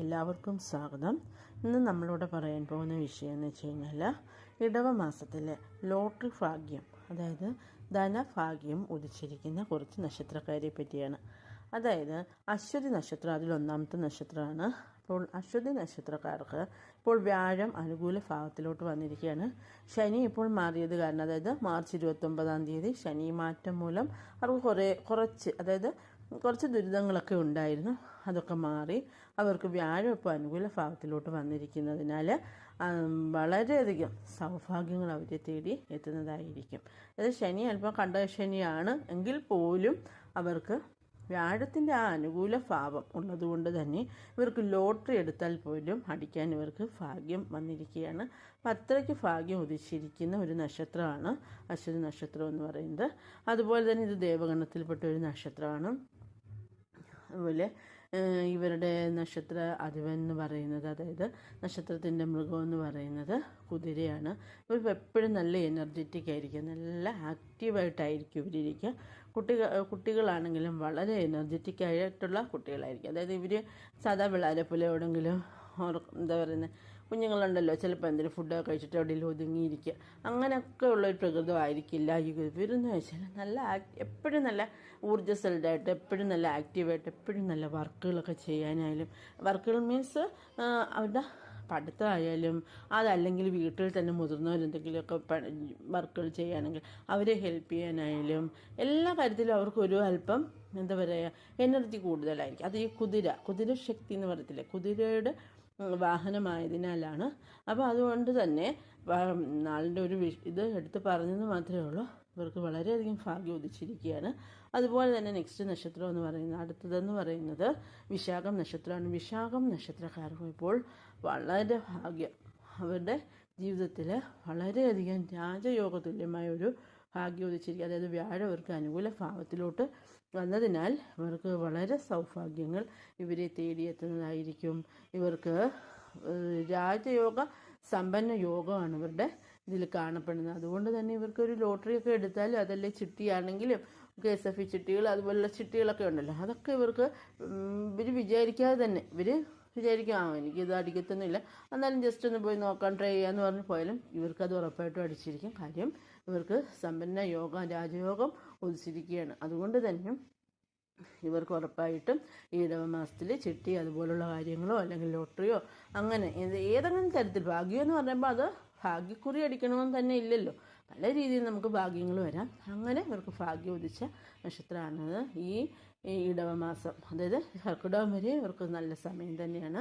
എല്ലാവർക്കും സ്വാഗതം. ഇന്ന് നമ്മളിവിടെ പറയാൻ പോകുന്ന വിഷയം എന്ന് വെച്ച് കഴിഞ്ഞാൽ ഇടവ മാസത്തിലെ ലോട്ടറി ഭാഗ്യം, അതായത് ധനഭാഗ്യം ഉദിച്ചിരിക്കുന്ന കുറച്ച് നക്ഷത്രക്കാരെ പറ്റിയാണ്. അതായത് അശ്വതി നക്ഷത്രം അതിലൊന്നാമത്തെ നക്ഷത്രമാണ്. അപ്പോൾ അശ്വതി നക്ഷത്രക്കാർക്ക് ഇപ്പോൾ വ്യാഴം അനുകൂല ഭാവത്തിലോട്ട് വന്നിരിക്കുകയാണ്. ശനി ഇപ്പോൾ മാറിയത് കാരണം, അതായത് മാർച്ച് 29 ശനി മാറ്റം മൂലം അവർക്ക് കുറച്ച് ദുരിതങ്ങളൊക്കെ ഉണ്ടായിരുന്നു. അതൊക്കെ മാറി അവർക്ക് വ്യാഴം ഇപ്പോൾ അനുകൂല ഭാവത്തിലോട്ട് വന്നിരിക്കുന്നതിനാൽ വളരെയധികം സൗഭാഗ്യങ്ങൾ അവരെ തേടി എത്തുന്നതായിരിക്കും. അതായത് ശനി അല്പം കണ്ട ശനിയാണ് എങ്കിൽ പോലും അവർക്ക് വ്യാഴത്തിൻ്റെ ആ അനുകൂല ഭാവം ഉള്ളതുകൊണ്ട് തന്നെ ഇവർക്ക് ലോട്ടറി എടുത്താൽ പോലും അടിക്കാൻ ഇവർക്ക് ഭാഗ്യം വന്നിരിക്കുകയാണ്. അപ്പം അത്രയ്ക്ക് ഭാഗ്യം ഉദിച്ചിരിക്കുന്ന ഒരു നക്ഷത്രമാണ് അശ്വതി നക്ഷത്രം എന്ന് പറയുന്നത്. അതുപോലെ തന്നെ ഇത് ദേവഗണത്തിൽപ്പെട്ട ഒരു നക്ഷത്രമാണ്. അതുപോലെ ഇവരുടെ നക്ഷത്ര അധിപൻ എന്ന് പറയുന്നത്, അതായത് നക്ഷത്രത്തിൻ്റെ മൃഗം എന്ന് പറയുന്നത് കുതിരയാണ്. ഇവർ എപ്പോഴും നല്ല എനർജറ്റിക് ആയിരിക്കും, നല്ല ആക്റ്റീവായിട്ടായിരിക്കും ഇവരിയ്ക്കുക. കുട്ടികളാണെങ്കിലും വളരെ എനർജറ്റിക് ആയിട്ടുള്ള കുട്ടികളായിരിക്കും. അതായത് ഇവർ സാധാ പിള്ളേരെ പോലെ എവിടെയെങ്കിലും എന്താ പറയുന്നത്, കുഞ്ഞുങ്ങളുണ്ടല്ലോ ചിലപ്പോൾ എന്തെങ്കിലും ഫുഡൊക്കെ കഴിച്ചിട്ട് എവിടെയെങ്കിലും ഒതുങ്ങിയിരിക്കുക, അങ്ങനെയൊക്കെ ഉള്ളൊരു പ്രകൃതമായിരിക്കില്ല. ഇവരെന്ന് വെച്ചാൽ എപ്പോഴും നല്ല ഊർജ്ജസ്വലരായിട്ട്, എപ്പോഴും നല്ല ആക്റ്റീവായിട്ട്, എപ്പോഴും നല്ല വർക്കുകളൊക്കെ ചെയ്യാനായാലും, വർക്കുകൾ മീൻസ് അവരുടെ പഠിത്തമായാലും അതല്ലെങ്കിൽ വീട്ടിൽ തന്നെ മുതിർന്നവരെന്തെങ്കിലുമൊക്കെ വർക്കുകൾ ചെയ്യുകയാണെങ്കിൽ അവരെ ഹെൽപ്പ് ചെയ്യാനായാലും എല്ലാ കാര്യത്തിലും അവർക്കൊരു അല്പം എന്താ പറയുക എനർജി കൂടുതലായിരിക്കും. അത് ഈ കുതിര ശക്തി എന്ന് പറയത്തില്ലേ, കുതിരയുടെ വാഹനമായതിനാലാണ്. അപ്പോൾ അതുകൊണ്ട് തന്നെ നാളിൻ്റെ ഒരു ഇത് എടുത്ത് പറഞ്ഞെന്ന് മാത്രമേ ഉള്ളൂ. ഇവർക്ക് വളരെയധികം ഭാഗ്യം ഉദിച്ചിരിക്കുകയാണ്. അതുപോലെ തന്നെ നെക്സ്റ്റ് നക്ഷത്രം എന്ന് പറയുന്നത്, അടുത്തതെന്ന് പറയുന്നത് വിശാഖം നക്ഷത്രമാണ്. വിശാഖം നക്ഷത്രക്കാർക്ക് ഇപ്പോൾ വളരെ ഭാഗ്യം, അവരുടെ ജീവിതത്തിൽ വളരെയധികം രാജയോഗ തുല്യമായ ഒരു ഭാഗ്യം ഉദിച്ചിരിക്കുക. അതായത് വ്യാഴം ഇവർക്ക് അനുകൂല ഭാവത്തിലോട്ട് വന്നതിനാൽ ഇവർക്ക് വളരെ സൗഭാഗ്യങ്ങൾ ഇവരെ തേടിയെത്തുന്നതായിരിക്കും. ഇവർക്ക് രാജയോഗ സമ്പന്ന യോഗമാണ് ഇവരുടെ ഇതിൽ കാണപ്പെടുന്നത്. അതുകൊണ്ട് തന്നെ ഇവർക്കൊരു ലോട്ടറിയൊക്കെ എടുത്താൽ, അതല്ലേ ചിട്ടിയാണെങ്കിലും KSF ചിട്ടികൾ അതുപോലുള്ള ചിട്ടികളൊക്കെ ഉണ്ടല്ലോ, അതൊക്കെ ഇവർക്ക് ഇവർ വിചാരിക്കാതെ തന്നെ വിചാരിക്കും എനിക്കിത് അടിക്കത്തൊന്നുമില്ല, എന്നാലും ജസ്റ്റ് ഒന്ന് പോയി നോക്കാൻ ട്രൈ ചെയ്യാന്ന് പറഞ്ഞ് പോയാലും ഇവർക്കത് ഉറപ്പായിട്ടും അടിച്ചിരിക്കും. കാര്യം ഇവർക്ക് സമ്പന്ന യോഗം, രാജയോഗം ഉദിച്ചിരിക്കുകയാണ്. അതുകൊണ്ട് തന്നെ ഇവർക്ക് ഉറപ്പായിട്ടും ഈ ഇടവ മാസത്തിൽ ചിട്ടി അതുപോലുള്ള കാര്യങ്ങളോ അല്ലെങ്കിൽ ലോട്ടറിയോ അങ്ങനെ ഏതെങ്കിലും തരത്തിൽ, ഭാഗ്യം എന്ന് പറയുമ്പോൾ അത് ഭാഗ്യക്കുറി അടിക്കണമെന്ന് തന്നെ ഇല്ലല്ലോ, പല രീതിയിൽ നമുക്ക് ഭാഗ്യങ്ങൾ വരാം. അങ്ങനെ ഇവർക്ക് ഭാഗ്യം ഉദിച്ച നക്ഷത്രമാണത് ഈ ഇടവ മാസം. അതായത് കർക്കിടകം വരെ ഇവർക്ക് നല്ല സമയം തന്നെയാണ്.